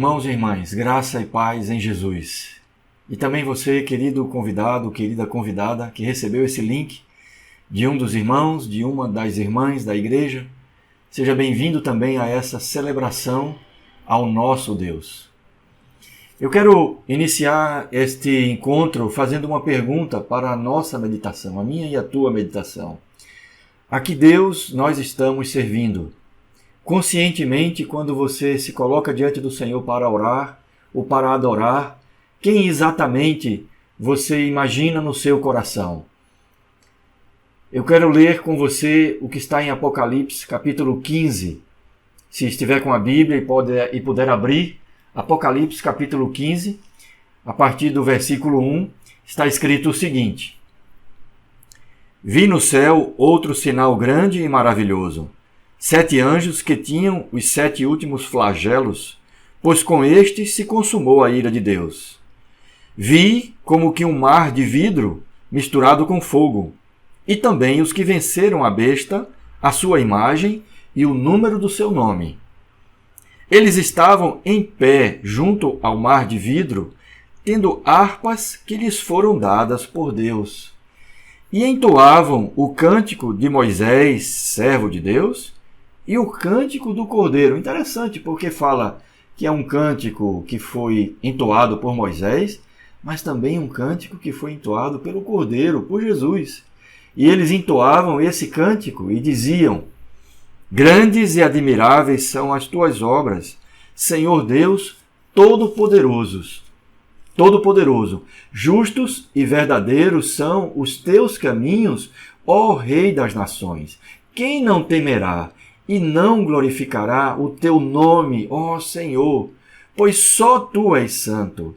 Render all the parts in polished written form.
irmãos e irmãs, graça e paz em Jesus. E também você, querido convidado, querida convidada, que recebeu esse link de um dos irmãos, de uma das irmãs da igreja, seja bem-vindo também a essa celebração ao nosso Deus. Eu quero iniciar este encontro fazendo uma pergunta para a nossa meditação, a minha e a tua meditação. A que Deus nós estamos servindo? Conscientemente, quando você se coloca diante do Senhor para orar ou para adorar, quem exatamente você imagina no seu coração? Eu quero ler com você o que está em Apocalipse, capítulo 15. Se estiver com a Bíblia e puder abrir, Apocalipse, capítulo 15, a partir do versículo 1, está escrito o seguinte: Vi no céu outro sinal grande e maravilhoso, 7 anjos que tinham os 7 últimos flagelos, pois com estes se consumou a ira de Deus. Vi como que um mar de vidro misturado com fogo, e também os que venceram a besta, a sua imagem e o número do seu nome. Eles estavam em pé junto ao mar de vidro, tendo harpas que lhes foram dadas por Deus. E entoavam o cântico de Moisés, servo de Deus, e o cântico do Cordeiro. Interessante, porque fala que é um cântico que foi entoado por Moisés, mas também um cântico que foi entoado pelo Cordeiro, por Jesus. E eles entoavam esse cântico e diziam: Grandes e admiráveis são as tuas obras, Senhor Deus Todo-Poderoso. Justos e verdadeiros são os teus caminhos, ó Rei das nações. Quem não temerá e não glorificará o teu nome, ó Senhor? Pois só tu és santo.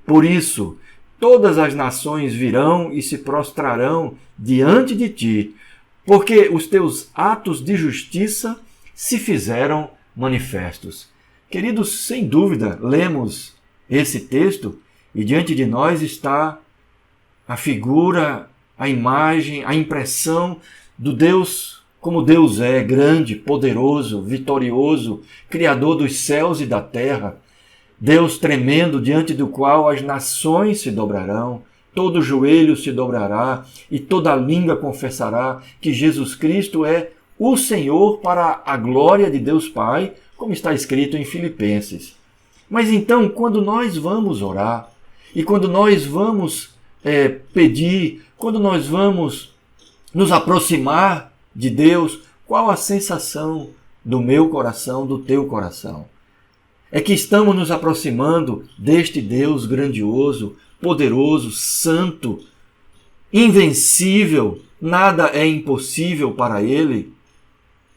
Por isso, todas as nações virão e se prostrarão diante de ti, porque os teus atos de justiça se fizeram manifestos. Queridos, sem dúvida, lemos esse texto e diante de nós está a figura, a imagem, a impressão do Deus, como Deus é, grande, poderoso, vitorioso, Criador dos céus e da terra. Deus tremendo, diante do qual as nações se dobrarão, todo joelho se dobrará e toda língua confessará que Jesus Cristo é o Senhor para a glória de Deus Pai, como está escrito em Filipenses. Mas então, quando nós vamos orar e quando nós vamos pedir, quando nós vamos nos aproximar de Deus, qual a sensação do meu coração, do teu coração? É que estamos nos aproximando deste Deus grandioso, poderoso, santo, invencível, nada é impossível para Ele?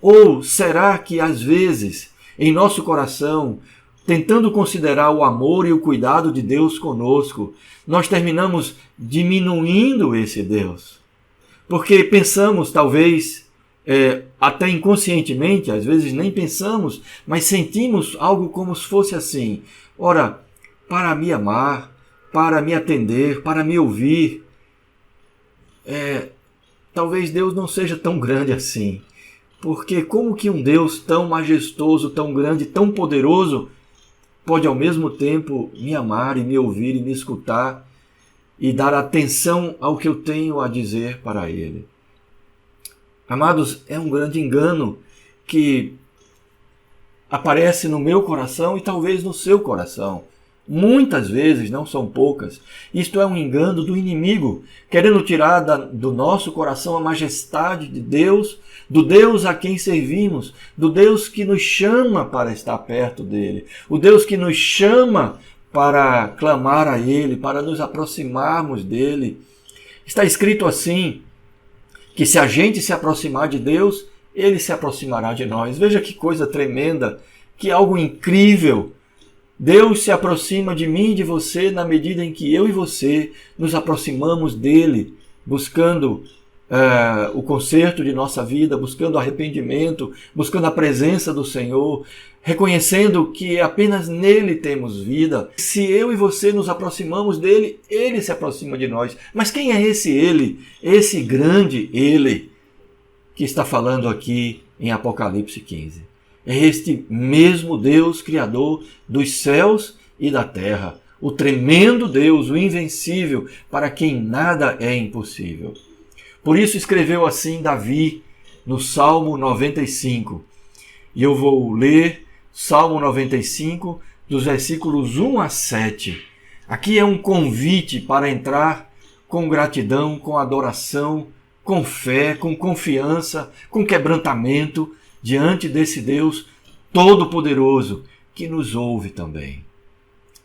Ou será que às vezes, em nosso coração, tentando considerar o amor e o cuidado de Deus conosco, nós terminamos diminuindo esse Deus? Porque pensamos, talvez, até inconscientemente, às vezes nem pensamos, mas sentimos algo como se fosse assim: ora, para me amar, para me atender, para me ouvir, talvez Deus não seja tão grande assim. Porque como que um Deus tão majestoso, tão grande, tão poderoso, pode ao mesmo tempo me amar e me ouvir e me escutar e dar atenção ao que eu tenho a dizer para Ele? Amados, é um grande engano que aparece no meu coração e talvez no seu coração. Muitas vezes, não são poucas. Isto é um engano do inimigo, querendo tirar do nosso coração a majestade de Deus, do Deus a quem servimos, do Deus que nos chama para estar perto dele, o Deus que nos chama para clamar a Ele, para nos aproximarmos dele. Está escrito assim, que se a gente se aproximar de Deus, Ele se aproximará de nós. Veja que coisa tremenda, que algo incrível. Deus se aproxima de mim e de você na medida em que eu e você nos aproximamos dEle, buscando o conserto de nossa vida, buscando arrependimento, buscando a presença do Senhor, reconhecendo que apenas nele temos vida. Se eu e você nos aproximamos dele, ele se aproxima de nós. Mas quem é esse ele? Esse grande ele que está falando aqui em Apocalipse 15. É este mesmo Deus, Criador dos céus e da terra. O tremendo Deus, o invencível, para quem nada é impossível. Por isso escreveu assim Davi no Salmo 95. E eu vou ler Salmo 95, dos versículos 1 a 7. Aqui é um convite para entrar com gratidão, com adoração, com fé, com confiança, com quebrantamento, diante desse Deus Todo-Poderoso que nos ouve também.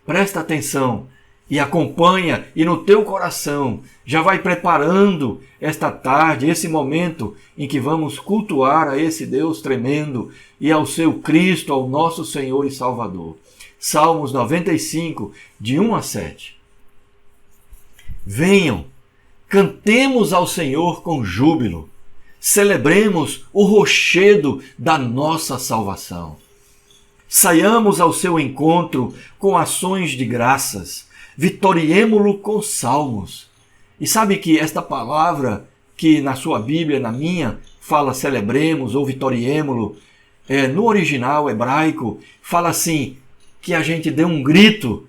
Presta atenção e acompanha, e no teu coração já vai preparando esta tarde, esse momento em que vamos cultuar a esse Deus tremendo e ao seu Cristo, ao nosso Senhor e Salvador. Salmos 95, de 1 a 7. Venham, cantemos ao Senhor com júbilo, celebremos o rochedo da nossa salvação. Saiamos ao seu encontro com ações de graças, vitoriemo-lo com salmos. E sabe que esta palavra que na sua Bíblia, na minha, fala celebremos ou vitoriemo-lo, no original hebraico, fala assim, que a gente dê um grito,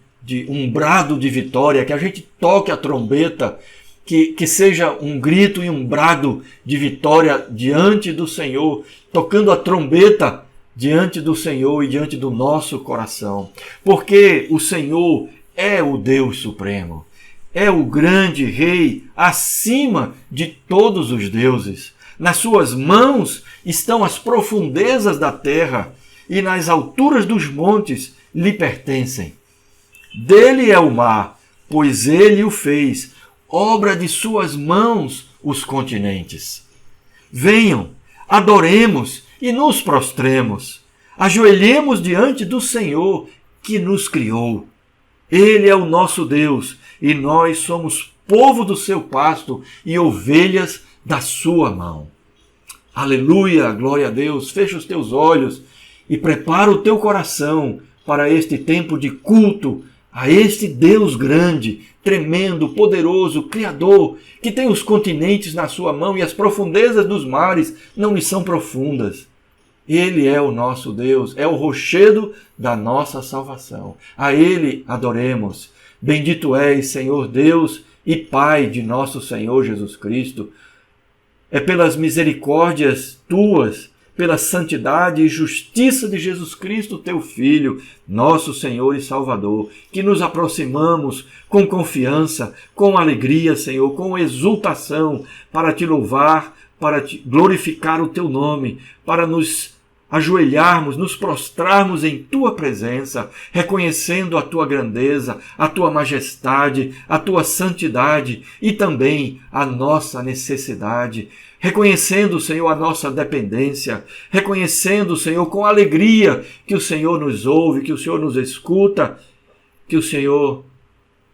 um brado de vitória, que a gente toque a trombeta, que seja um grito e um brado de vitória diante do Senhor, tocando a trombeta diante do Senhor e diante do nosso coração. Porque o Senhor é o Deus Supremo, é o grande Rei acima de todos os deuses. Nas suas mãos estão as profundezas da terra e nas alturas dos montes lhe pertencem. Dele é o mar, pois ele o fez, obra de suas mãos os continentes. Venham, adoremos e nos prostremos, ajoelhemos diante do Senhor que nos criou. Ele é o nosso Deus e nós somos povo do seu pasto e ovelhas da sua mão. Aleluia, glória a Deus. Fecha os teus olhos e prepara o teu coração para este tempo de culto a este Deus grande, tremendo, poderoso, criador, que tem os continentes na sua mão e as profundezas dos mares não lhe são profundas. Ele é o nosso Deus, é o rochedo da nossa salvação. A Ele adoremos. Bendito és, Senhor Deus e Pai de nosso Senhor Jesus Cristo. É pelas misericórdias tuas, pela santidade e justiça de Jesus Cristo, teu Filho, nosso Senhor e Salvador, que nos aproximamos com confiança, com alegria, Senhor, com exultação, para te louvar, para te glorificar o teu nome, para nos ajoelharmos, nos prostrarmos em tua presença, reconhecendo a tua grandeza, a tua majestade, a tua santidade e também a nossa necessidade. Reconhecendo, Senhor, a nossa dependência, reconhecendo, Senhor, com alegria que o Senhor nos ouve, que o Senhor nos escuta, que o Senhor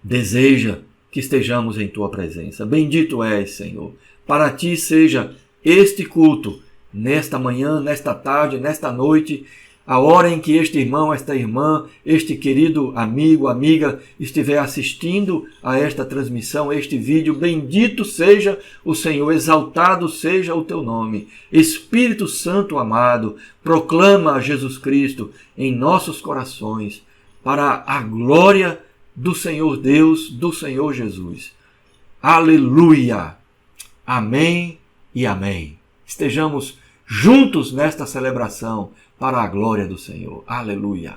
deseja que estejamos em tua presença. Bendito és, Senhor. Para ti seja este culto, nesta manhã, nesta tarde, nesta noite, a hora em que este irmão, esta irmã, este querido amigo, amiga, estiver assistindo a esta transmissão, este vídeo, bendito seja o Senhor, exaltado seja o teu nome. Espírito Santo amado, proclama a Jesus Cristo em nossos corações, para a glória do Senhor Deus, do Senhor Jesus. Aleluia! Amém e amém. Estejamos juntos nesta celebração para a glória do Senhor. Aleluia!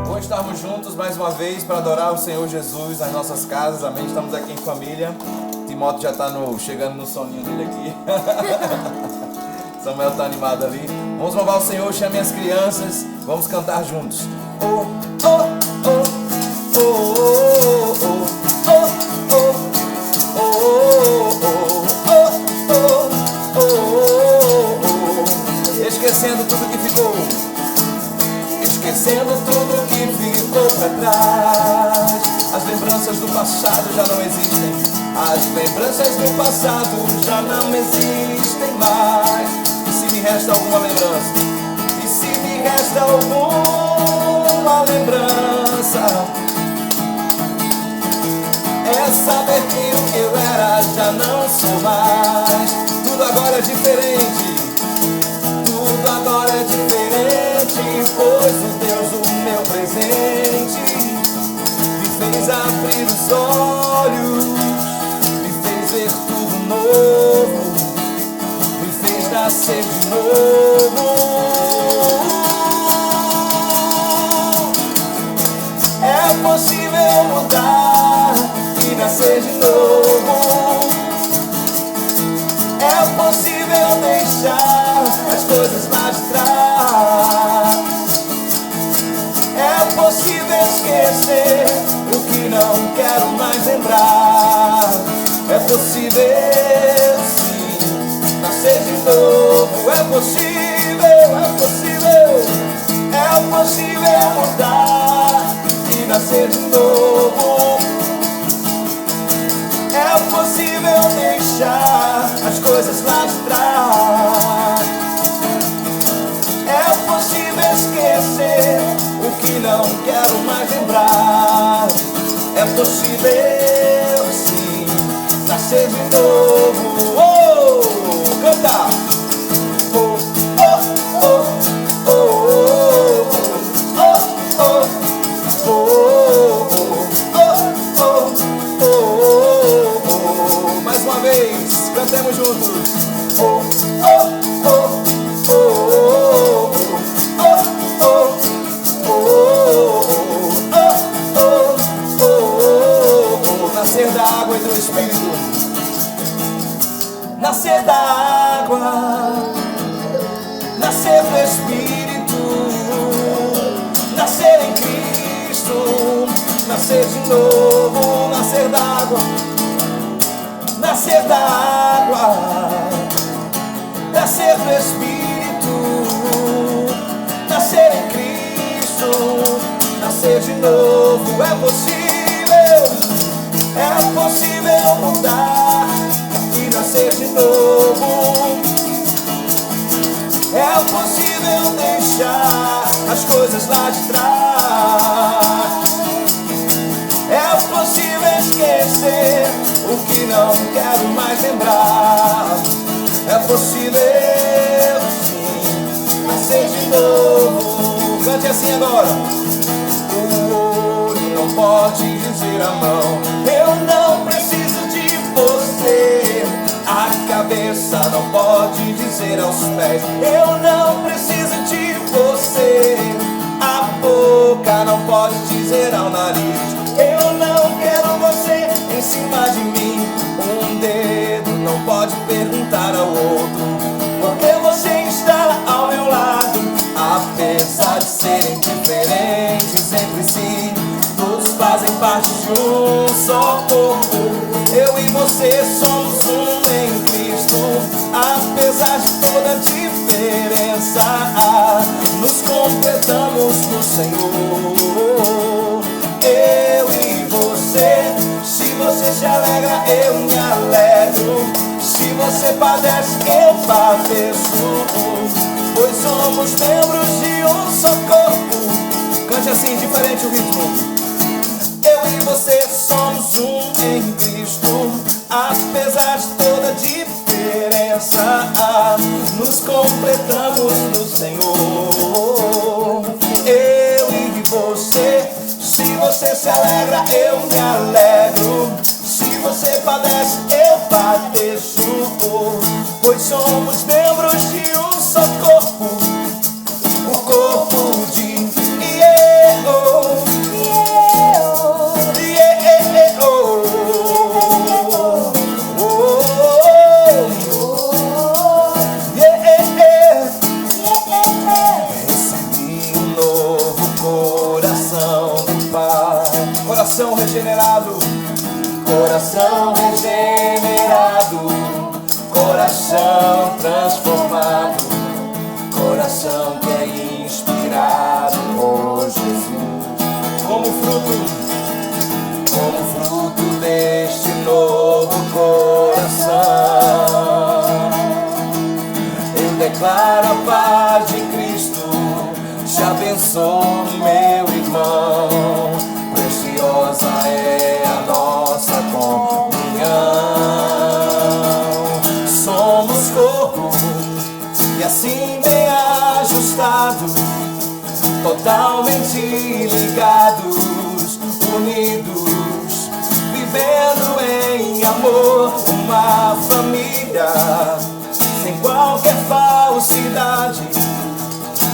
Bom estarmos juntos mais uma vez para adorar o Senhor Jesus nas nossas casas. Amém? Estamos aqui em família. Timóteo já está chegando no soninho dele aqui. Samuel está animado ali. Vamos louvar o Senhor, chame as crianças. Vamos cantar juntos. Oh, oh, oh, oh, oh, oh, oh, oh, oh, oh. Esquecendo tudo que ficou. Esquecendo tudo que ficou para trás. As lembranças do passado já não existem. As lembranças do passado já não existem mais. E se me resta alguma lembrança? E se me resta alguma uma lembrança. É saber que o que eu era já não sou mais. Tudo agora é diferente. Tudo agora é diferente, pois o Deus, o meu presente, me fez abrir os olhos, me fez ver tudo novo, me fez nascer de novo. É possível mudar e nascer de novo. É possível deixar as coisas lá de trás. É possível esquecer o que não quero mais lembrar. É possível, sim, nascer de novo. É possível, é possível. É possível mudar e nascer de novo. É possível deixar as coisas lá de trás. É possível esquecer o que não quero mais lembrar. É possível, sim, nascer de novo. Oh, canta! Oh, oh, oh, oh, oh, oh, oh, oh, oh, oh. Mais uma vez, cantemos juntos. Oh, oh, oh, oh, oh, oh, oh, oh, oh, oh. Nascer da água e do Espírito. Nascer da água, nascer do Espírito, nascer em Cristo, nascer de novo, nascer da água, nascer da água, nascer do Espírito, nascer em Cristo, nascer de novo. É possível mudar e nascer de novo. É possível deixar as coisas lá de trás. É possível esquecer o que não quero mais lembrar. É possível, sim, nascer de novo. Cante assim agora. O olho não pode dizer à mão: eu não preciso de você. A cabeça não pode dizer aos pés: eu não preciso de você. A boca não pode dizer ao nariz: eu não quero você em cima de mim. Um dedo não pode perguntar ao outro: por que você está ao meu lado? Apesar de serem diferentes entre si, todos fazem parte de um só corpo. Eu e você somos um em Cristo. Apesar de toda diferença, nos completamos no Senhor. Eu e você, se você se alegra, eu me alegro. Se você padece, eu padeço, pois somos membros de um só corpo. Cante assim, diferente o ritmo. Eu e você somos um em Cristo. Apesar de toda diferença, nos completamos no Senhor. Eu e você, se você se alegra, eu me alegro. Se você padece, eu padeço, pois somos membros de um só corpo. O corpo de coração regenerado, coração regenerado, coração transformado, coração que é inspirado por Jesus. Como fruto deste novo coração, declara a paz de Cristo, te abençoo, meu irmão. totalmente ligados, unidos, vivendo em amor, uma família, sem qualquer falsidade,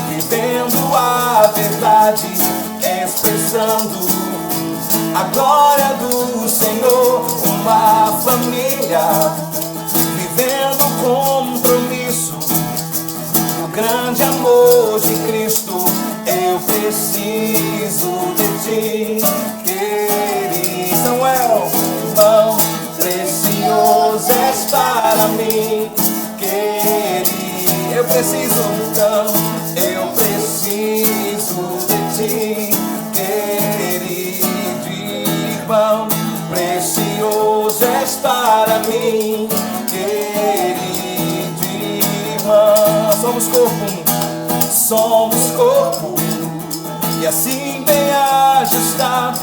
vivendo a verdade, expressando a glória do Senhor, uma família, vivendo o compromisso, o grande amor de Cristo. Eu preciso de ti, querido Samuel, irmão precioso és para mim, querido. Eu preciso então, eu preciso de ti, querido irmão precioso és para mim, querido irmão. Somos corpo, e assim bem ajustados,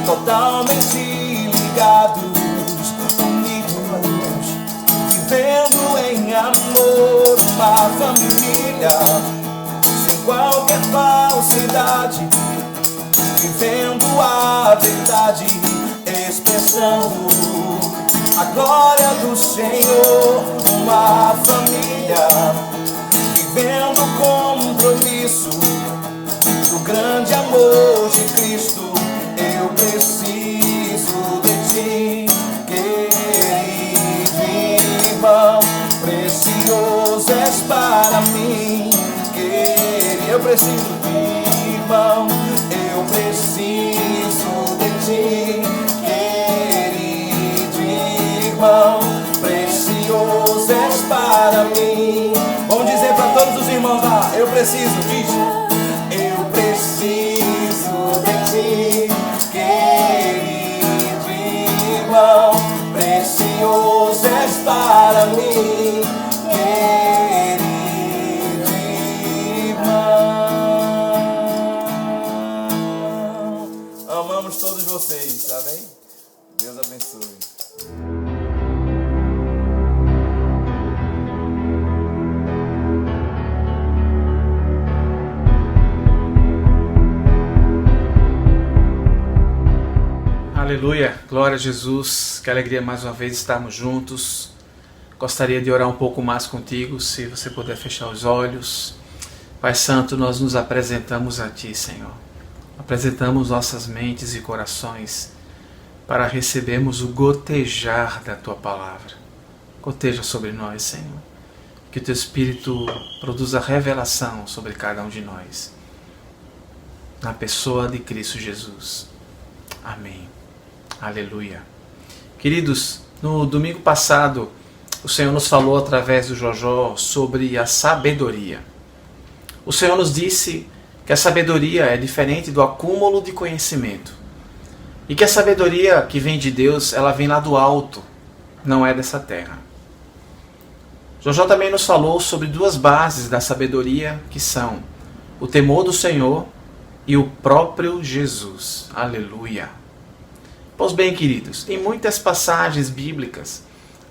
totalmente ligados, unidos, vivendo em amor, uma família, sem qualquer falsidade, vivendo a verdade, expressando a glória do Senhor, uma família, vivendo o compromisso do grande amor de Cristo. Eu preciso de ti, querido irmão precioso és para mim, querido. Eu preciso de ti, irmão, eu preciso de ti, querido irmão precioso és para mim. Vamos dizer para todos os irmãos lá, eu preciso disso. Eu preciso de ti, querido irmão precioso és para mim, querido irmão. Amamos todos vocês, tá bem? Deus abençoe. Aleluia, glória a Jesus, que alegria mais uma vez estarmos juntos. Gostaria de orar um pouco mais contigo, se você puder fechar os olhos. Pai Santo, nós nos apresentamos a Ti, Senhor. Apresentamos nossas mentes e corações para recebermos o gotejar da Tua Palavra. Goteja sobre nós, Senhor. Que o Teu Espírito produza revelação sobre cada um de nós. Na pessoa de Cristo Jesus. Amém. Aleluia. Queridos, no domingo passado, o Senhor nos falou através do Jojó sobre a sabedoria. O Senhor nos disse que a sabedoria é diferente do acúmulo de conhecimento. E que a sabedoria que vem de Deus, ela vem lá do alto, não é dessa terra. Jojó também nos falou sobre duas bases da sabedoria, que são o temor do Senhor e o próprio Jesus. Aleluia. Pois bem, queridos, em muitas passagens bíblicas,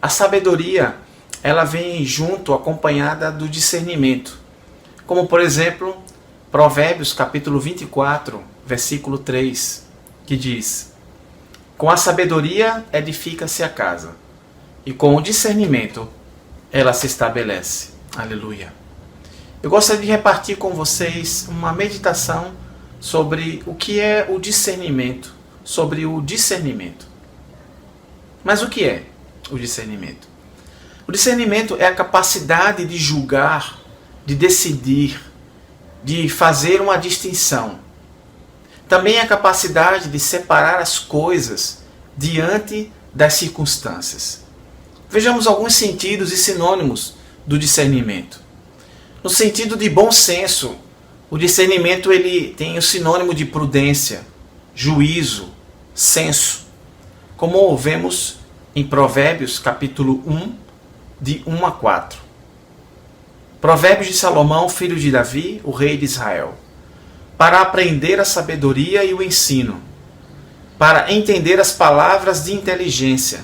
a sabedoria ela vem junto, acompanhada do discernimento. Como, por exemplo, Provérbios capítulo 24, versículo 3, que diz: com a sabedoria edifica-se a casa, e com o discernimento ela se estabelece. Aleluia. Eu gostaria de repartir com vocês uma meditação sobre o que é o discernimento. Sobre o discernimento. Mas o que é o discernimento? O discernimento é a capacidade de julgar, de decidir, de fazer uma distinção. Também é a capacidade de separar as coisas diante das circunstâncias. Vejamos alguns sentidos e sinônimos do discernimento. No sentido de bom senso, o discernimento ele tem o sinônimo de prudência, juízo, senso, como vemos em Provérbios capítulo 1, de 1 a 4. Provérbios de Salomão, filho de Davi, o rei de Israel, para aprender a sabedoria e o ensino, para entender as palavras de inteligência,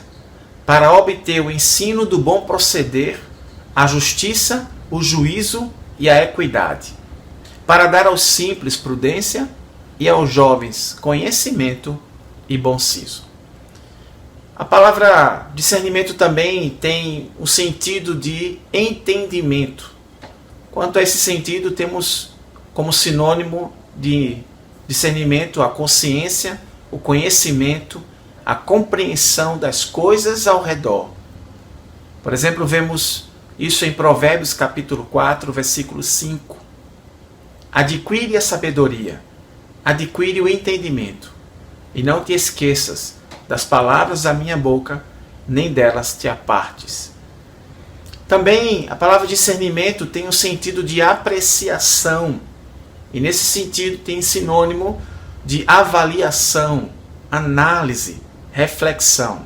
para obter o ensino do bom proceder, a justiça, o juízo e a equidade, para dar aos simples prudência e aos jovens conhecimento e bom siso. A palavra discernimento também tem o sentido de entendimento. Quanto a esse sentido, temos como sinônimo de discernimento a consciência, o conhecimento, a compreensão das coisas ao redor. Por exemplo, vemos isso em Provérbios capítulo 4, versículo 5. Adquire a sabedoria, adquire o entendimento, e não te esqueças das palavras da minha boca, nem delas te apartes. Também a palavra discernimento tem um sentido de apreciação, e nesse sentido tem sinônimo de avaliação, análise, reflexão.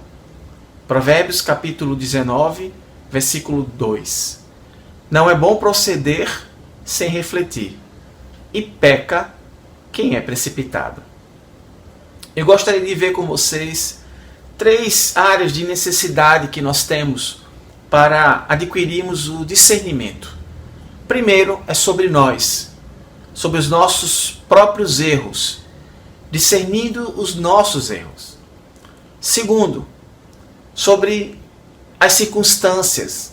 Provérbios capítulo 19, versículo 2. Não é bom proceder sem refletir, e peca quem é precipitado. Eu gostaria de ver com vocês 3 áreas de necessidade que nós temos para adquirirmos o discernimento. Primeiro é sobre nós, sobre os nossos próprios erros, discernindo os nossos erros. Segundo, sobre as circunstâncias.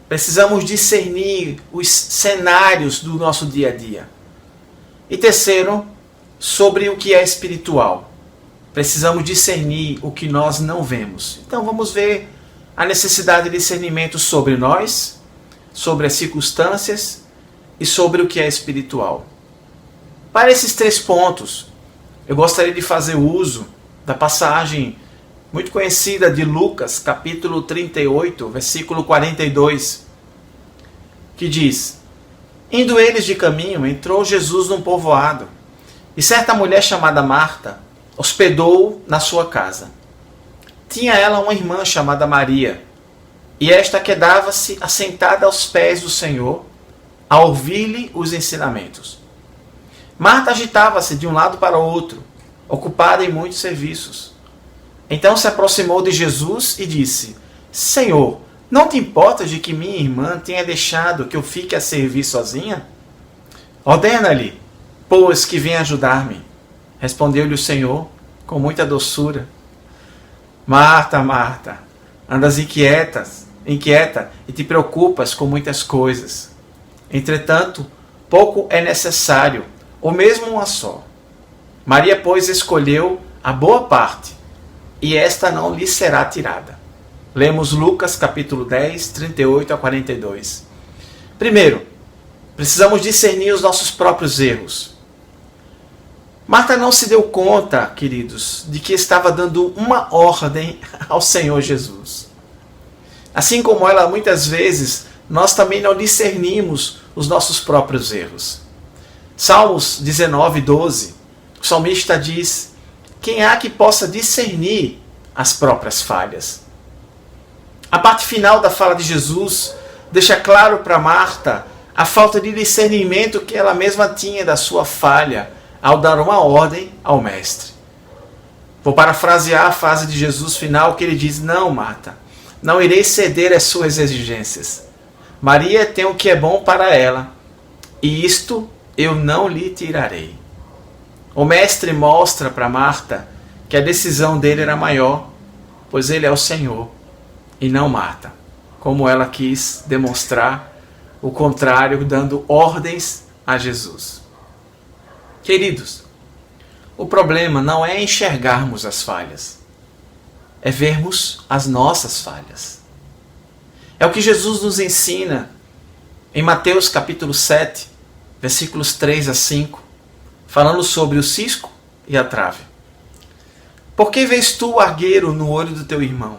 Precisamos discernir os cenários do nosso dia a dia. E terceiro, sobre o que é espiritual. Precisamos discernir o que nós não vemos. Então vamos ver a necessidade de discernimento sobre nós, sobre as circunstâncias e sobre o que é espiritual. Para esses 3 pontos, eu gostaria de fazer uso da passagem muito conhecida de Lucas, capítulo 38, versículo 42, que diz: Indo eles de caminho, entrou Jesus num povoado, e certa mulher chamada Marta hospedou-o na sua casa. Tinha ela uma irmã chamada Maria, e esta quedava-se assentada aos pés do Senhor, a ouvir-lhe os ensinamentos. Marta agitava-se de um lado para o outro, ocupada em muitos serviços. Então se aproximou de Jesus e disse: Senhor, não te importas de que minha irmã tenha deixado que eu fique a servir sozinha? Ordena-lhe, pois, que venha ajudar-me. Respondeu-lhe o Senhor com muita doçura: Marta, Marta, andas inquieta e te preocupas com muitas coisas. Entretanto, pouco é necessário, ou mesmo uma só. Maria, pois, escolheu a boa parte, e esta não lhe será tirada. Lemos Lucas capítulo 10, 38 a 42. Primeiro, precisamos discernir os nossos próprios erros. Marta não se deu conta, queridos, de que estava dando uma ordem ao Senhor Jesus. Assim como ela, muitas vezes, nós também não discernimos os nossos próprios erros. Salmos 19, 12, o salmista diz: Quem há que possa discernir as próprias falhas? A parte final da fala de Jesus deixa claro para Marta a falta de discernimento que ela mesma tinha da sua falha ao dar uma ordem ao mestre. Vou parafrasear a frase de Jesus final, que ele diz: Não, Marta, não irei ceder às suas exigências. Maria tem o que é bom para ela, e isto eu não lhe tirarei. O mestre mostra para Marta que a decisão dele era maior, pois ele é o Senhor e não Marta, como ela quis demonstrar o contrário, dando ordens a Jesus. Queridos, o problema não é enxergarmos as falhas, é vermos as nossas falhas. É o que Jesus nos ensina em Mateus capítulo 7, versículos 3 a 5, falando sobre o cisco e a trave. Por que vês tu o argueiro no olho do teu irmão,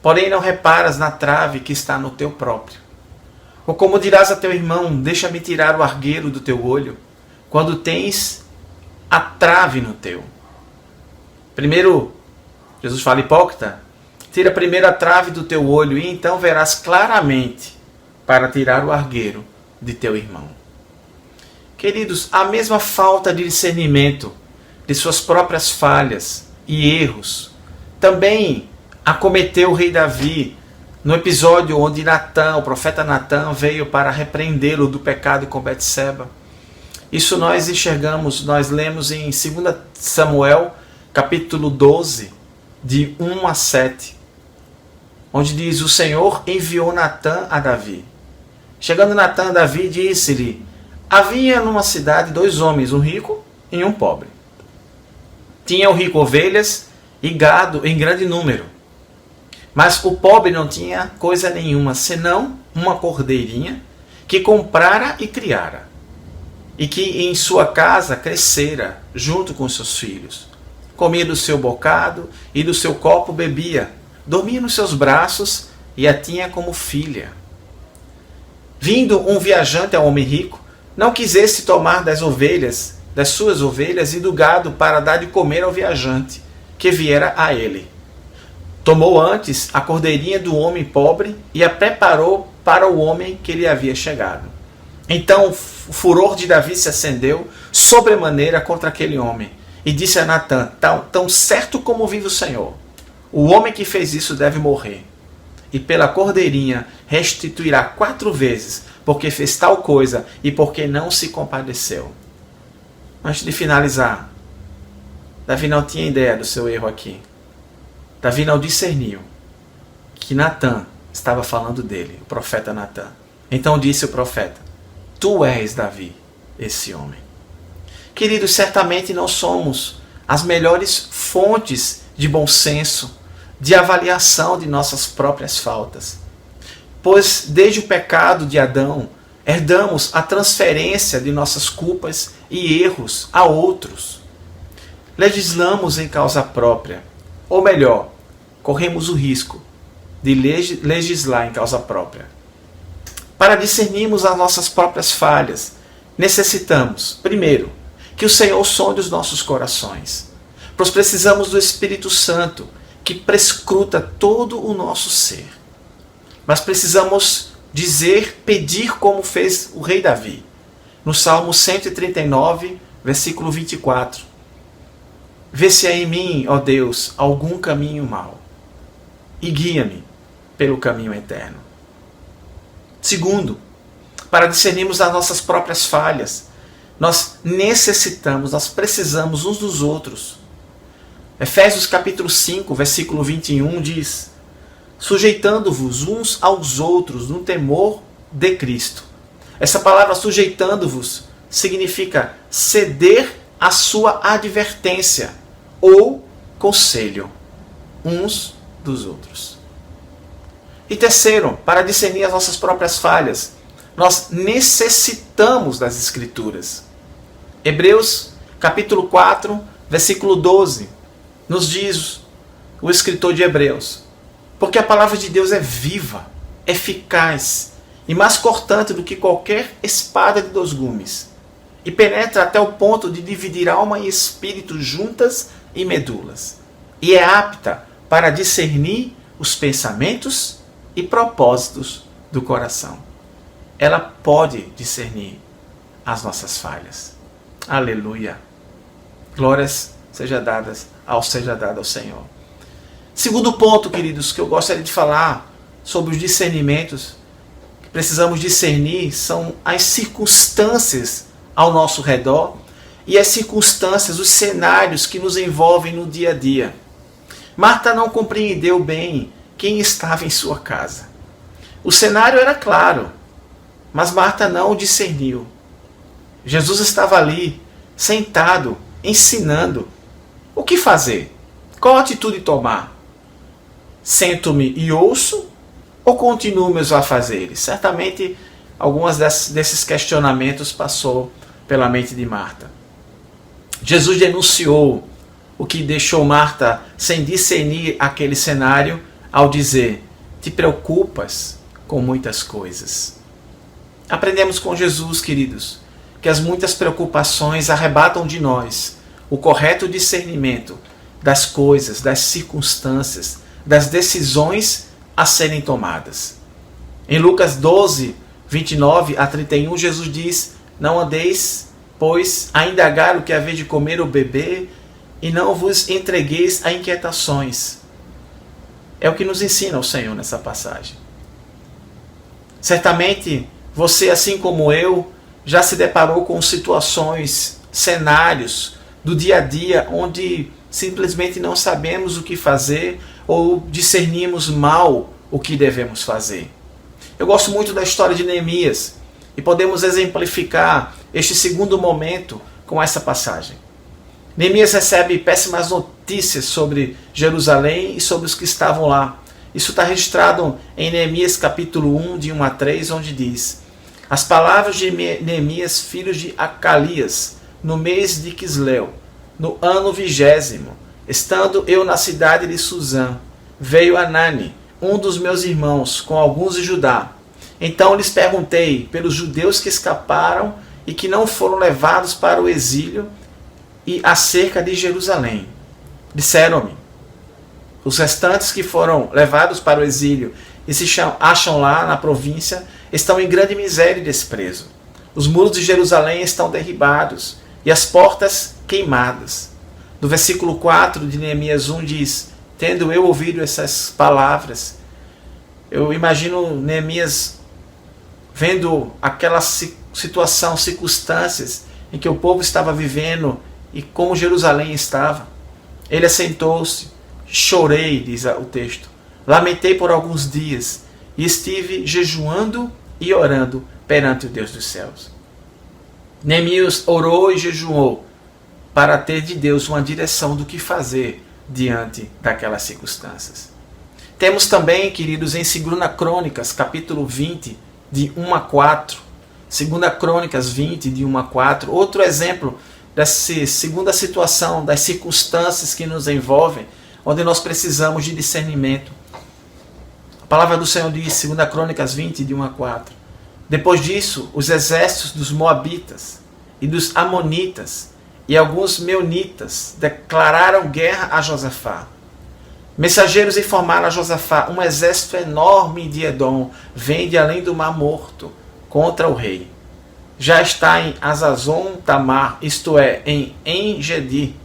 porém não reparas na trave que está no teu próprio? Ou como dirás a teu irmão: deixa-me tirar o argueiro do teu olho, quando tens a trave no teu? Primeiro, Jesus fala: hipócrita, tira primeiro a trave do teu olho, e então verás claramente para tirar o argueiro de teu irmão. Queridos, a mesma falta de discernimento de suas próprias falhas e erros também acometeu o rei Davi no episódio onde Natã, o profeta Natã, veio para repreendê-lo do pecado com Betseba. Isso nós enxergamos, nós lemos em 2 Samuel, capítulo 12, de 1 a 7, onde diz: o Senhor enviou Natã a Davi. Chegando Natã a Davi, disse-lhe: havia numa cidade 2 homens, um rico e um pobre. Tinha o rico ovelhas e gado em grande número, mas o pobre não tinha coisa nenhuma, senão uma cordeirinha que comprara e criara, e que em sua casa crescera junto com seus filhos. Comia do seu bocado e do seu copo bebia, dormia nos seus braços e a tinha como filha. Vindo um viajante ao homem rico, não quisesse tomar das suas ovelhas e do gado para dar de comer ao viajante que viera a ele. Tomou antes a cordeirinha do homem pobre e a preparou para o homem que lhe havia chegado. Então o furor de Davi se acendeu sobremaneira contra aquele homem e disse a Natã: tão certo como vive o Senhor, o homem que fez isso deve morrer, e pela cordeirinha restituirá 4 vezes, porque fez tal coisa e porque não se compadeceu. Antes de finalizar, Davi não tinha ideia do seu erro aqui. Davi não discerniu que Natã estava falando dele, o profeta Natã. Então disse o profeta: tu és, Davi, esse homem. Queridos, certamente não somos as melhores fontes de bom senso, de avaliação de nossas próprias faltas. Pois desde o pecado de Adão, herdamos a transferência de nossas culpas e erros a outros. Legislamos em causa própria, ou melhor, corremos o risco de legislar em causa própria. Para discernirmos as nossas próprias falhas, necessitamos, primeiro, que o Senhor sonde os nossos corações, pois precisamos do Espírito Santo, que prescruta todo o nosso ser. Mas precisamos pedir como fez o rei Davi, no Salmo 139, versículo 24. Vê se há em mim, ó Deus, algum caminho mau, e guia-me pelo caminho eterno. Segundo, para discernirmos as nossas próprias falhas, nós precisamos uns dos outros. Efésios capítulo 5, versículo 21 diz: sujeitando-vos uns aos outros no temor de Cristo. Essa palavra sujeitando-vos significa ceder à sua advertência ou conselho uns dos outros. E terceiro, para discernir as nossas próprias falhas, nós necessitamos das Escrituras. Hebreus capítulo 4, versículo 12, nos diz o escritor de Hebreus: porque a palavra de Deus é viva, eficaz e mais cortante do que qualquer espada de 2 gumes, e penetra até o ponto de dividir alma e espírito juntas e medulas, e é apta para discernir os pensamentos e propósitos do coração. Ela pode discernir as nossas falhas. Aleluia! Glórias seja dado ao Senhor. Segundo ponto, queridos, que eu gostaria de falar sobre os discernimentos que precisamos discernir são as circunstâncias ao nosso redor e as circunstâncias, os cenários que nos envolvem no dia a dia. Marta não compreendeu bem quem estava em sua casa. O cenário era claro, mas Marta não o discerniu. Jesus estava ali, sentado, ensinando. O que fazer? Qual atitude tomar? Sento-me e ouço ou continuo meus afazeres? Certamente algumas desses questionamentos passou pela mente de Marta. Jesus denunciou o que deixou Marta sem discernir aquele cenário ao dizer: te preocupas com muitas coisas. Aprendemos com Jesus, queridos, que as muitas preocupações arrebatam de nós o correto discernimento das coisas, das circunstâncias, das decisões a serem tomadas. Em Lucas 12, 29 a 31, Jesus diz: não andeis, pois, a indagar o que haver de comer ou beber, e não vos entregueis a inquietações. É o que nos ensina o Senhor nessa passagem. Certamente, você, assim como eu, já se deparou com situações, cenários do dia a dia onde simplesmente não sabemos o que fazer ou discernimos mal o que devemos fazer. Eu gosto muito da história de Neemias e podemos exemplificar este segundo momento com essa passagem. Neemias recebe péssimas notícias sobre Jerusalém e sobre os que estavam lá. Isso está registrado em Neemias capítulo 1, de 1 a 3, onde diz: as palavras de Neemias, filho de Acalias, no mês de Quisleu, no ano 20º, estando eu na cidade de Suzã, veio Anani, um dos meus irmãos, com alguns de Judá. Então lhes perguntei pelos judeus que escaparam e que não foram levados para o exílio e acerca de Jerusalém. Disseram-me: os restantes que foram levados para o exílio e se acham lá na província estão em grande miséria e desprezo. Os muros de Jerusalém estão derribados e as portas queimadas. No versículo 4 de Neemias 1 diz: tendo eu ouvido essas palavras, eu imagino Neemias vendo aquela situação, circunstâncias em que o povo estava vivendo e como Jerusalém estava. Ele assentou-se, chorei, diz o texto, lamentei por alguns dias e estive jejuando e orando perante o Deus dos céus. Neemias orou e jejuou para ter de Deus uma direção do que fazer diante daquelas circunstâncias. Temos também, queridos, em 2 Crônicas, capítulo 20, de 1 a 4, 2 Crônicas 20, de 1 a 4, outro exemplo dessa segunda situação, das circunstâncias que nos envolvem, onde nós precisamos de discernimento. A palavra do Senhor diz, 2 Crônicas 20, de 1 a 4, depois disso, os exércitos dos Moabitas e dos Amonitas e alguns Meunitas declararam guerra a Josafá. Mensageiros informaram a Josafá: um exército enorme de Edom vem de além do Mar Morto contra o rei. Já está em Azazon Tamar, isto é, em En-Gedi.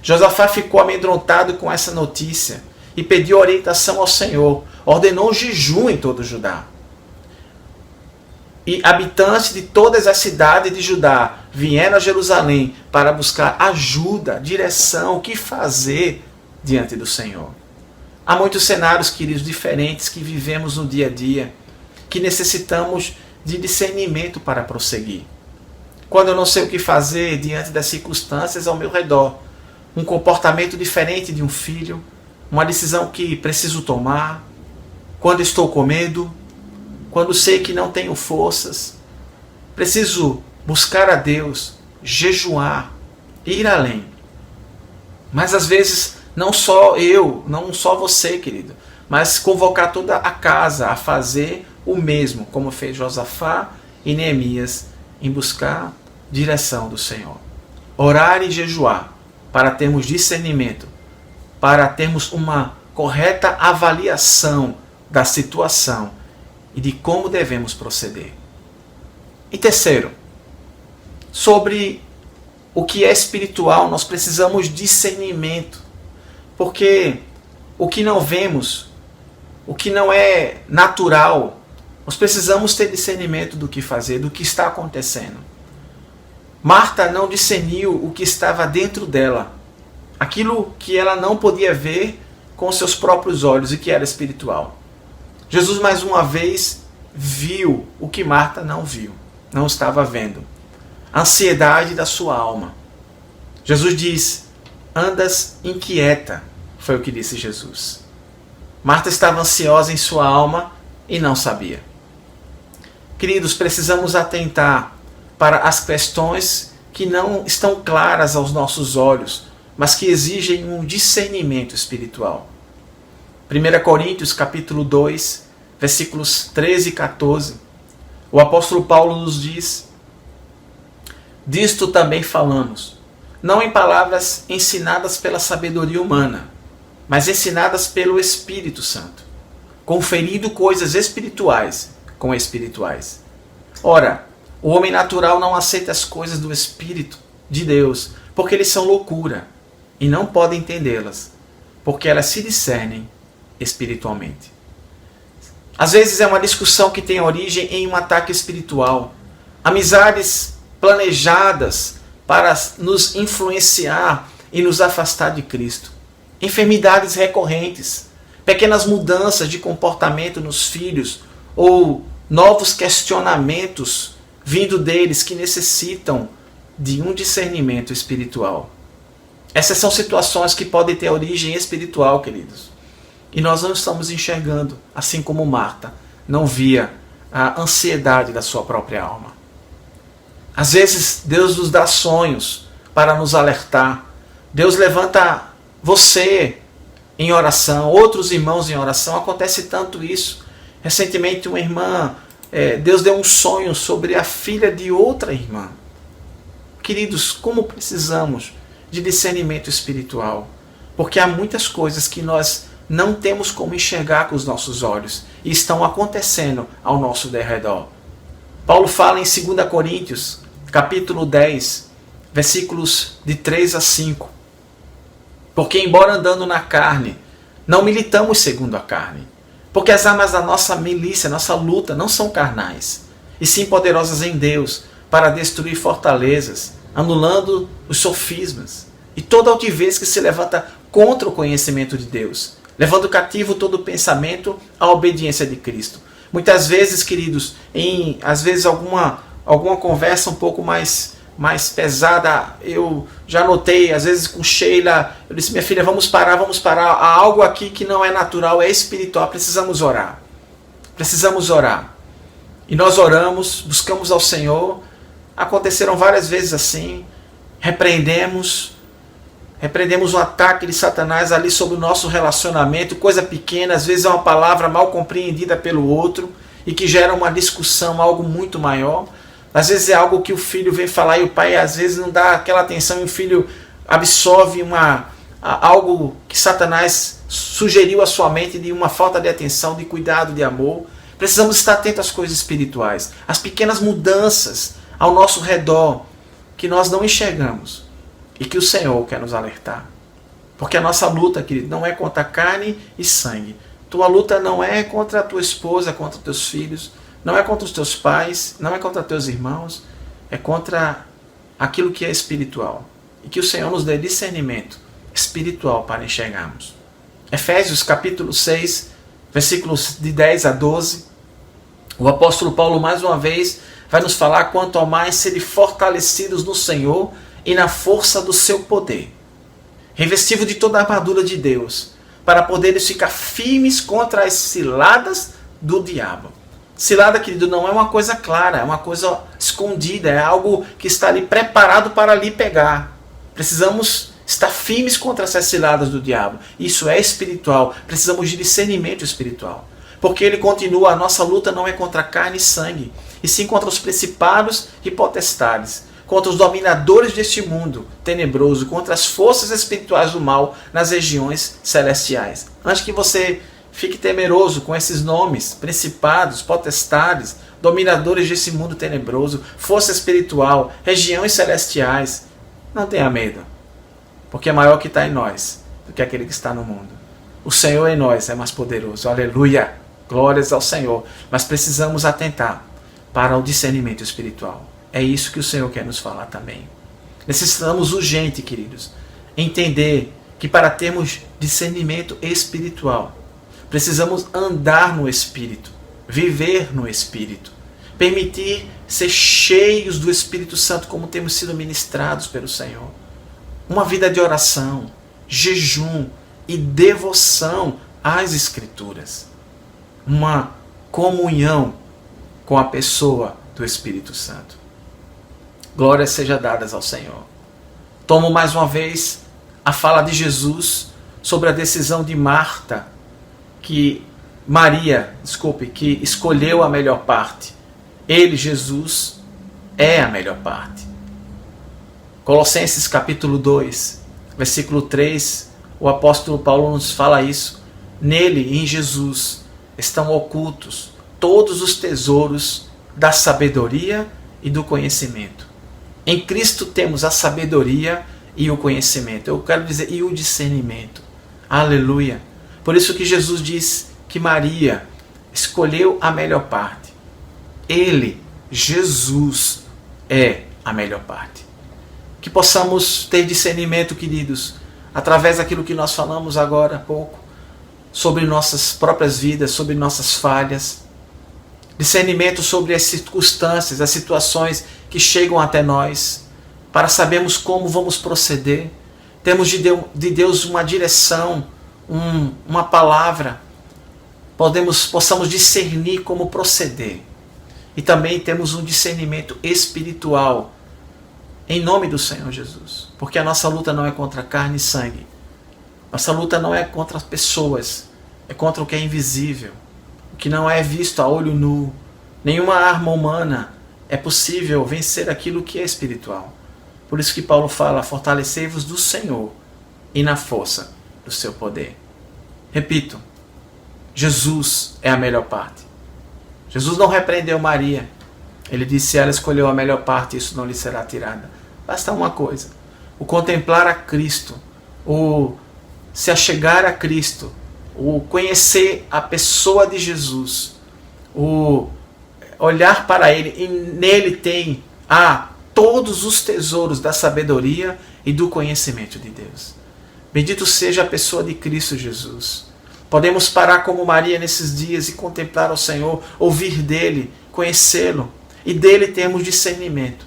Josafá ficou amedrontado com essa notícia e pediu orientação ao Senhor. Ordenou jejum em todo Judá. E habitantes de todas as cidades de Judá vieram a Jerusalém para buscar ajuda, direção, o que fazer diante do Senhor. Há muitos cenários, queridos, diferentes que vivemos no dia a dia, que necessitamos de discernimento para prosseguir. Quando eu não sei o que fazer diante das circunstâncias ao meu redor, um comportamento diferente de um filho, uma decisão que preciso tomar, quando estou com medo, quando sei que não tenho forças, preciso buscar a Deus, jejuar, ir além. Mas às vezes não só eu, não só você, querido, mas convocar toda a casa a fazer o mesmo, como fez Josafá e Neemias, em buscar direção do Senhor. Orar e jejuar para termos discernimento, para termos uma correta avaliação da situação e de como devemos proceder. E terceiro, sobre o que é espiritual, nós precisamos de discernimento, porque o que não vemos, o que não é natural, nós precisamos ter discernimento do que fazer, do que está acontecendo. Marta não discerniu o que estava dentro dela, aquilo que ela não podia ver com seus próprios olhos e que era espiritual. Jesus mais uma vez viu o que Marta não viu, não estava vendo. A ansiedade da sua alma. Jesus diz: andas inquieta, foi o que disse Jesus. Marta estava ansiosa em sua alma e não sabia. Queridos, precisamos atentar para as questões que não estão claras aos nossos olhos, mas que exigem um discernimento espiritual. 1 Coríntios capítulo 2, versículos 13 e 14, o apóstolo Paulo nos diz: disto também falamos, não em palavras ensinadas pela sabedoria humana, mas ensinadas pelo Espírito Santo, conferindo coisas espirituais com espirituais. Ora, o homem natural não aceita as coisas do Espírito de Deus, porque eles são loucura, e não pode entendê-las, porque elas se discernem espiritualmente. Às vezes é uma discussão que tem origem em um ataque espiritual. amizades planejadas para nos influenciar e nos afastar de Cristo, enfermidades recorrentes, pequenas mudanças de comportamento nos filhos ou novos questionamentos vindo deles que necessitam de um discernimento espiritual. Essas são situações que podem ter origem espiritual, queridos. E nós não estamos enxergando, assim como Marta não via a ansiedade da sua própria alma. Às vezes Deus nos dá sonhos para nos alertar. Deus levanta você em oração, outros irmãos em oração. Acontece tanto isso. Recentemente uma irmã, Deus deu um sonho sobre a filha de outra irmã. Queridos, como precisamos de discernimento espiritual? Porque há muitas coisas que nós não temos como enxergar com os nossos olhos e estão acontecendo ao nosso derredor. Paulo fala em 2 Coríntios, capítulo 10, versículos de 3 a 5. Porque embora andando na carne, não militamos segundo a carne. Porque as armas da nossa milícia, nossa luta, não são carnais, e sim poderosas em Deus, para destruir fortalezas, anulando os sofismas e toda altivez que se levanta contra o conhecimento de Deus, levando cativo todo pensamento à obediência de Cristo. Muitas vezes, queridos, às vezes alguma conversa um pouco mais pesada, eu já notei, às vezes com Sheila, eu disse, minha filha, vamos parar, há algo aqui que não é natural, é espiritual, precisamos orar. E nós oramos, buscamos ao Senhor, aconteceram várias vezes assim, repreendemos um ataque de Satanás ali sobre o nosso relacionamento, coisa pequena, às vezes é uma palavra mal compreendida pelo outro e que gera uma discussão, algo muito maior. Às vezes é algo que o filho vem falar e o pai às vezes não dá aquela atenção e o filho absorve algo que Satanás sugeriu à sua mente de uma falta de atenção, de cuidado, de amor. Precisamos estar atentos às coisas espirituais, às pequenas mudanças ao nosso redor que nós não enxergamos e que o Senhor quer nos alertar. Porque a nossa luta, querido, não é contra carne e sangue. Tua luta não é contra a tua esposa, contra teus filhos, não é contra os teus pais, não é contra teus irmãos, é contra aquilo que é espiritual. E que o Senhor nos dê discernimento espiritual para enxergarmos. Efésios capítulo 6, versículos de 10 a 12. O apóstolo Paulo mais uma vez vai nos falar quanto ao mais serem fortalecidos no Senhor e na força do seu poder. Revestido de toda a armadura de Deus, para poderes ficar firmes contra as ciladas do diabo. Cilada, querido, não é uma coisa clara, é uma coisa escondida, é algo que está ali preparado para lhe pegar. Precisamos estar firmes contra essas ciladas do diabo. Isso é espiritual, precisamos de discernimento espiritual. Porque ele continua, a nossa luta não é contra carne e sangue, e sim contra os principados e potestades, contra os dominadores deste mundo tenebroso, contra as forças espirituais do mal nas regiões celestiais. Antes que você fique temeroso com esses nomes, principados, potestades, dominadores desse mundo tenebroso, força espiritual, regiões celestiais, não tenha medo, porque é maior que está em nós do que aquele que está no mundo. O Senhor em nós é mais poderoso, aleluia, glórias ao Senhor, mas precisamos atentar para o discernimento espiritual. É isso que o Senhor quer nos falar também. Necessitamos urgente, queridos, entender que para termos discernimento espiritual, precisamos andar no Espírito, viver no Espírito, permitir ser cheios do Espírito Santo como temos sido ministrados pelo Senhor. Uma vida de oração, jejum e devoção às Escrituras. Uma comunhão com a pessoa do Espírito Santo. Glórias sejam dadas ao Senhor. Tomo mais uma vez a fala de Jesus sobre a decisão de Marta, que escolheu a melhor parte. Ele, Jesus, é a melhor parte. Colossenses capítulo 2, versículo 3, o apóstolo Paulo nos fala isso. Nele, em Jesus, estão ocultos todos os tesouros da sabedoria e do conhecimento. Em Cristo temos a sabedoria e o conhecimento. Eu quero dizer, e o discernimento. Aleluia. Por isso que Jesus diz que Maria escolheu a melhor parte. Ele Jesus é a melhor parte. Que possamos ter discernimento, queridos, através daquilo que nós falamos agora há pouco, sobre nossas próprias vidas, sobre nossas falhas. Discernimento sobre as circunstâncias, as situações que chegam até nós, para sabermos como vamos proceder. Temos de Deus uma direção, uma palavra, possamos discernir como proceder. E também temos um discernimento espiritual, em nome do Senhor Jesus. Porque a nossa luta não é contra carne e sangue. Nossa luta não é contra as pessoas, é contra o que é invisível, o que não é visto a olho nu. Nenhuma arma humana é possível vencer aquilo que é espiritual. Por isso que Paulo fala, fortalecei-vos do Senhor e na força do seu poder. Repito, Jesus é a melhor parte. Jesus não repreendeu Maria. Ele disse, se ela escolheu a melhor parte, isso não lhe será tirada. Basta uma coisa, o contemplar a Cristo, o se achegar a Cristo, o conhecer a pessoa de Jesus, o olhar para Ele, e nele tem todos os tesouros da sabedoria e do conhecimento de Deus. Bendito seja a pessoa de Cristo Jesus. Podemos parar como Maria nesses dias e contemplar ao Senhor, ouvir dele, conhecê-lo, e dele termos discernimento,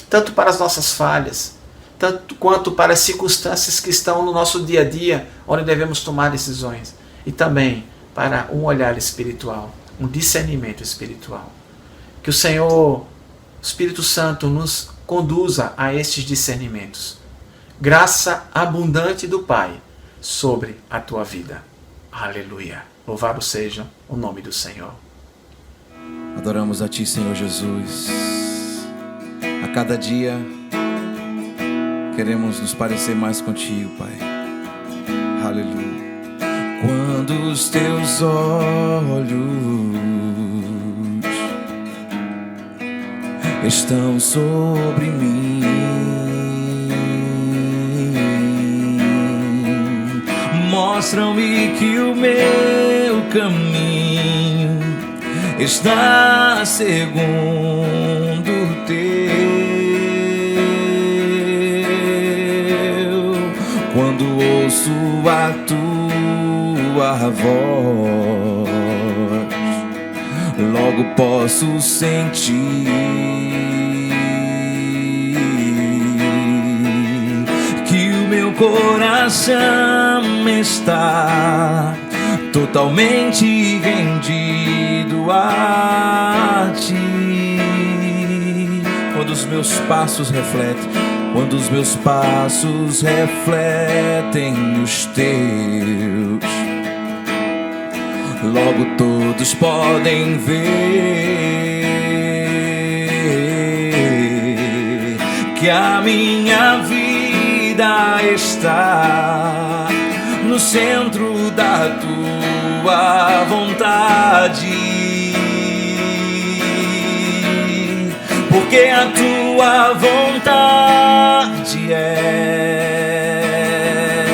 tanto para as nossas falhas, tanto quanto para as circunstâncias que estão no nosso dia a dia, onde devemos tomar decisões, e também para um olhar espiritual, um discernimento espiritual. Que o Senhor, Espírito Santo, nos conduza a estes discernimentos. Graça abundante do Pai sobre a tua vida. Aleluia. Louvado seja o nome do Senhor. Adoramos a Ti, Senhor Jesus. A cada dia queremos nos parecer mais contigo, Pai. Aleluia. Quando os Teus olhos estão sobre mim, mostram-me que o meu caminho está segundo o Teu. Quando ouço a Tua voz, logo posso sentir que o meu coração está totalmente rendido a Ti. Quando os meus passos refletem os Teus, logo todos podem ver que a minha vida está no centro da Tua vontade, porque a Tua vontade é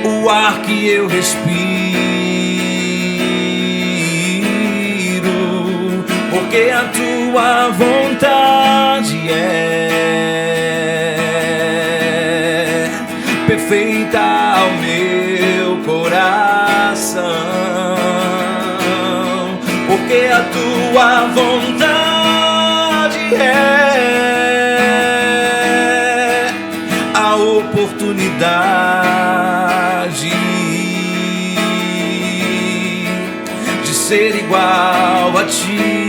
o ar que eu respiro, porque a Tua vontade é perfeita ao meu coração, porque a Tua vontade é a oportunidade de ser igual a Ti.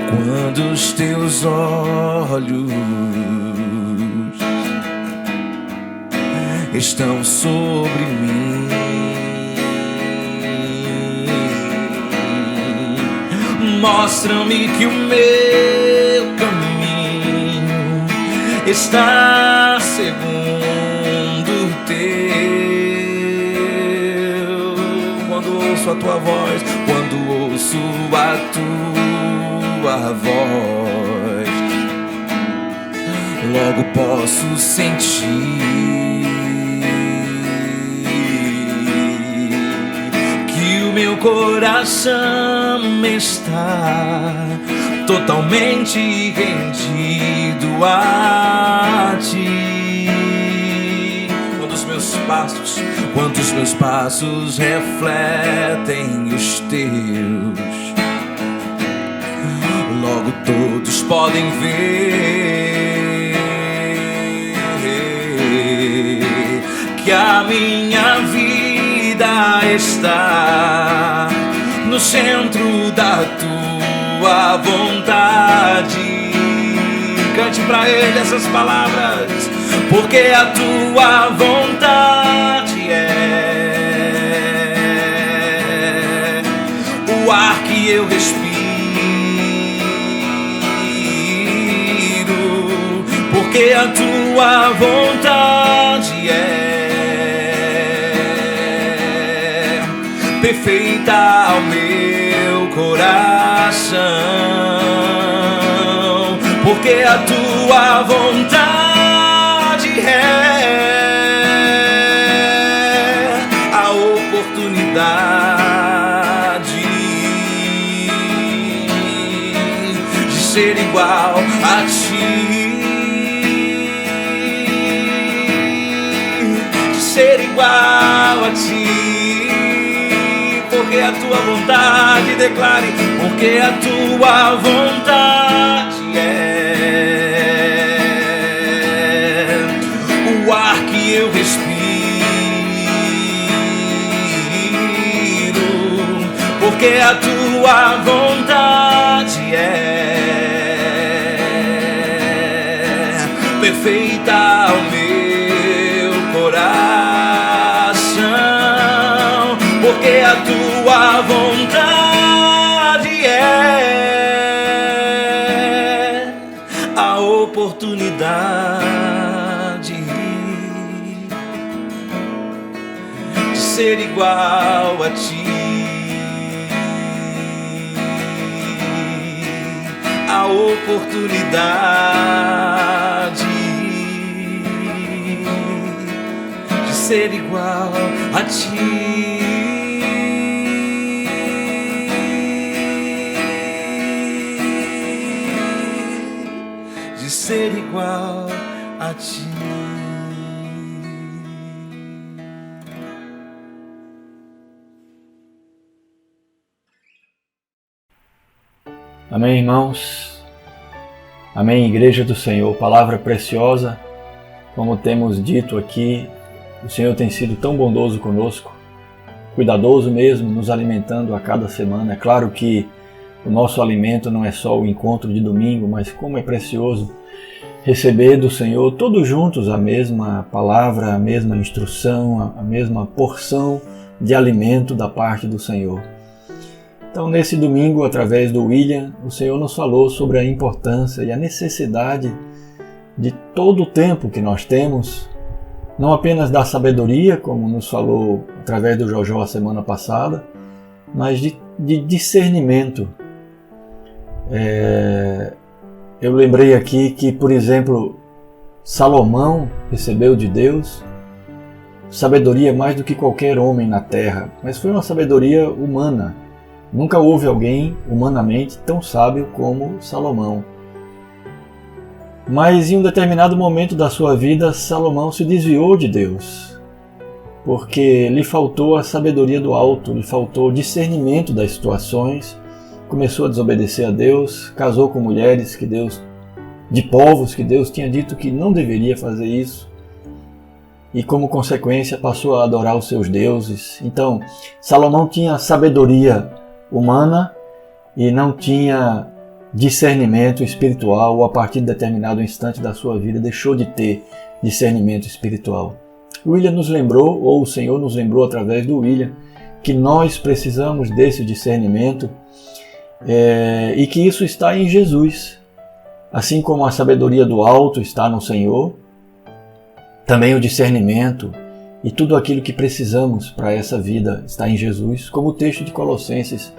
Quando os Teus olhos estão sobre mim, mostram-me que o meu caminho está segundo o Teu. Quando ouço a Tua voz, quando ouço a Tua voz, logo posso sentir que o meu coração está totalmente rendido a ti. Quantos meus passos refletem os teus, logo todos podem ver que a minha vida está no centro da tua vontade. Cante pra ele essas palavras, porque a tua vontade é o ar que eu respiro, porque a tua vontade é perfeita ao meu coração, porque a tua vontade é a oportunidade de ser igual a ti, de ser igual a ti, porque a tua vontade, declare, porque a tua vontade é o ar que eu respiro, porque a tua vontade é perfeita ao meu coração, porque a tua vontade é a oportunidade de ser igual a ti, a oportunidade de ser igual a ti. Ser igual a ti. Amém, irmãos. Amém, Igreja do Senhor. Palavra preciosa. Como temos dito aqui, o Senhor tem sido tão bondoso conosco, cuidadoso mesmo, nos alimentando a cada semana. É claro que o nosso alimento não é só o encontro de domingo, mas como é precioso receber do Senhor todos juntos a mesma palavra, a mesma instrução, a mesma porção de alimento da parte do Senhor. Então, nesse domingo, através do William, o Senhor nos falou sobre a importância e a necessidade de todo o tempo que nós temos, não apenas da sabedoria, como nos falou através do Jojó a semana passada, mas de discernimento. Eu lembrei aqui que, por exemplo, Salomão recebeu de Deus sabedoria mais do que qualquer homem na terra, mas foi uma sabedoria humana. Nunca houve alguém humanamente tão sábio como Salomão. Mas em um determinado momento da sua vida, Salomão se desviou de Deus, porque lhe faltou a sabedoria do alto, lhe faltou o discernimento das situações. Começou a desobedecer a Deus, casou com mulheres de povos que Deus tinha dito que não deveria fazer isso, e como consequência passou a adorar os seus deuses. Então, Salomão tinha sabedoria humana e não tinha discernimento espiritual, ou a partir de determinado instante da sua vida deixou de ter discernimento espiritual. O William nos lembrou, ou o Senhor nos lembrou através do William, que nós precisamos desse discernimento, e que isso está em Jesus. Assim como a sabedoria do alto está no Senhor, também o discernimento e tudo aquilo que precisamos para essa vida está em Jesus, como o texto de Colossenses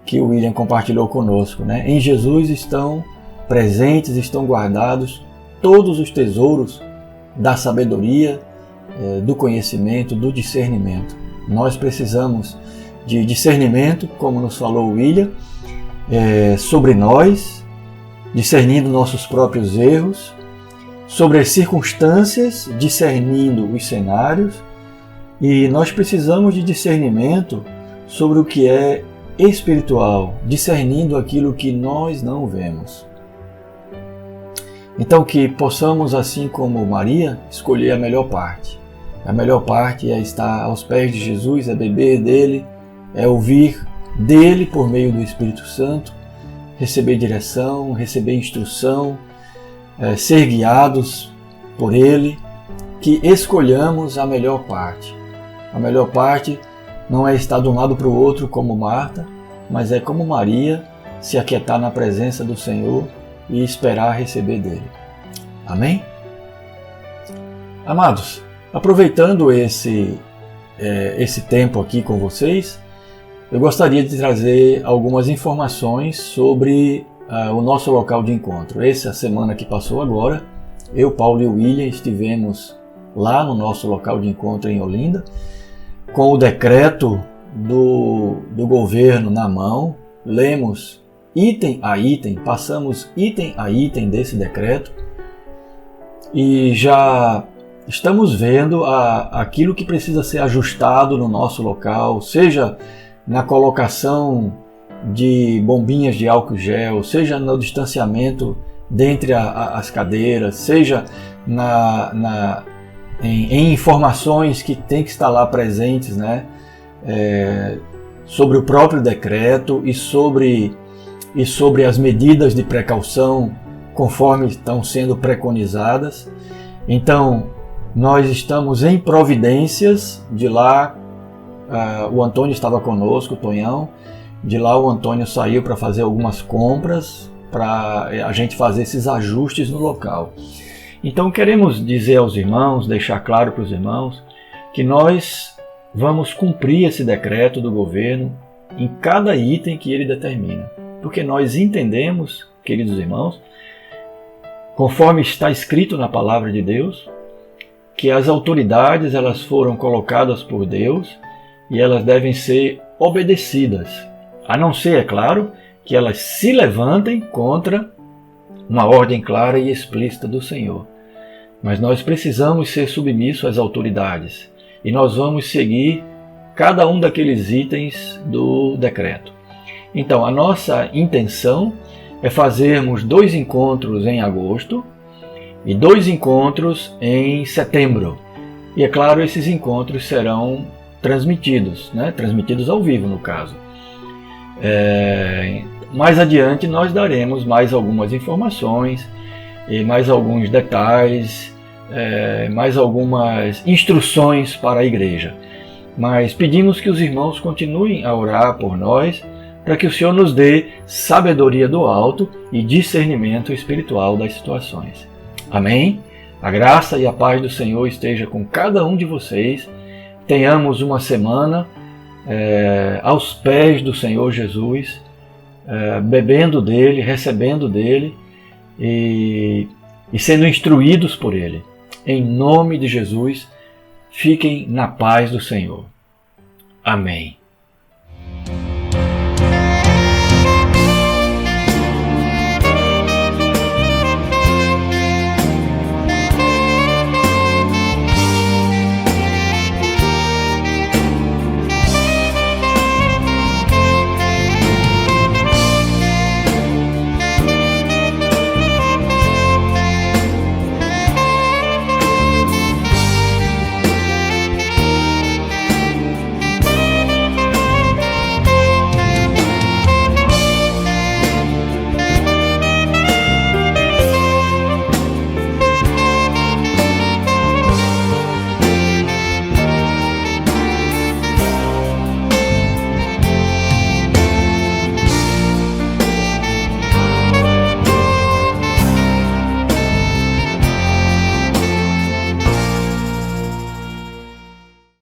que o William compartilhou conosco, né? Em Jesus estão presentes, estão guardados todos os tesouros da sabedoria, do conhecimento, do discernimento. Nós precisamos de discernimento, como nos falou o William, sobre nós, discernindo nossos próprios erros, sobre as circunstâncias, discernindo os cenários, e nós precisamos de discernimento sobre o que é espiritual, discernindo aquilo que nós não vemos. Então que possamos, assim como Maria, escolher a melhor parte. A melhor parte é estar aos pés de Jesus, é beber dele, é ouvir dele por meio do Espírito Santo, receber direção, receber instrução, ser guiados por ele, que escolhamos a melhor parte. A melhor parte não é estar de um lado para o outro como Marta, mas é como Maria, se aquietar na presença do Senhor e esperar receber dele. Amém? Amados, aproveitando esse tempo aqui com vocês, eu gostaria de trazer algumas informações sobre o nosso local de encontro. Essa semana que passou agora, eu, Paulo e o William estivemos lá no nosso local de encontro em Olinda, com o decreto do governo na mão, lemos item a item, passamos item a item desse decreto e já estamos vendo aquilo que precisa ser ajustado no nosso local, seja na colocação de bombinhas de álcool gel, seja no distanciamento dentre as cadeiras, seja em informações que tem que estar lá presentes, né? Sobre o próprio decreto e sobre as medidas de precaução conforme estão sendo preconizadas. Então, nós estamos em providências. De lá, o Antônio estava conosco, o Tonhão. De lá o Antônio saiu para fazer algumas compras, para a gente fazer esses ajustes no local. Então queremos dizer aos irmãos, deixar claro para os irmãos, que nós vamos cumprir esse decreto do governo em cada item que ele determina. Porque nós entendemos, queridos irmãos, conforme está escrito na palavra de Deus, que as autoridades elas foram colocadas por Deus e elas devem ser obedecidas. A não ser, é claro, que elas se levantem contra uma ordem clara e explícita do Senhor. Mas nós precisamos ser submissos às autoridades e nós vamos seguir cada um daqueles itens do decreto. Então, a nossa intenção é fazermos 2 encontros em agosto e 2 encontros em setembro. E é claro, esses encontros serão transmitidos, né? Transmitidos ao vivo, no caso. Mais adiante nós daremos mais algumas informações e mais alguns detalhes, mais algumas instruções para a igreja. Mas pedimos que os irmãos continuem a orar por nós, para que o Senhor nos dê sabedoria do alto e discernimento espiritual das situações. Amém? A graça e a paz do Senhor esteja com cada um de vocês. Tenhamos uma semana aos pés do Senhor Jesus, bebendo dele, recebendo dele e sendo instruídos por ele. Em nome de Jesus, fiquem na paz do Senhor. Amém.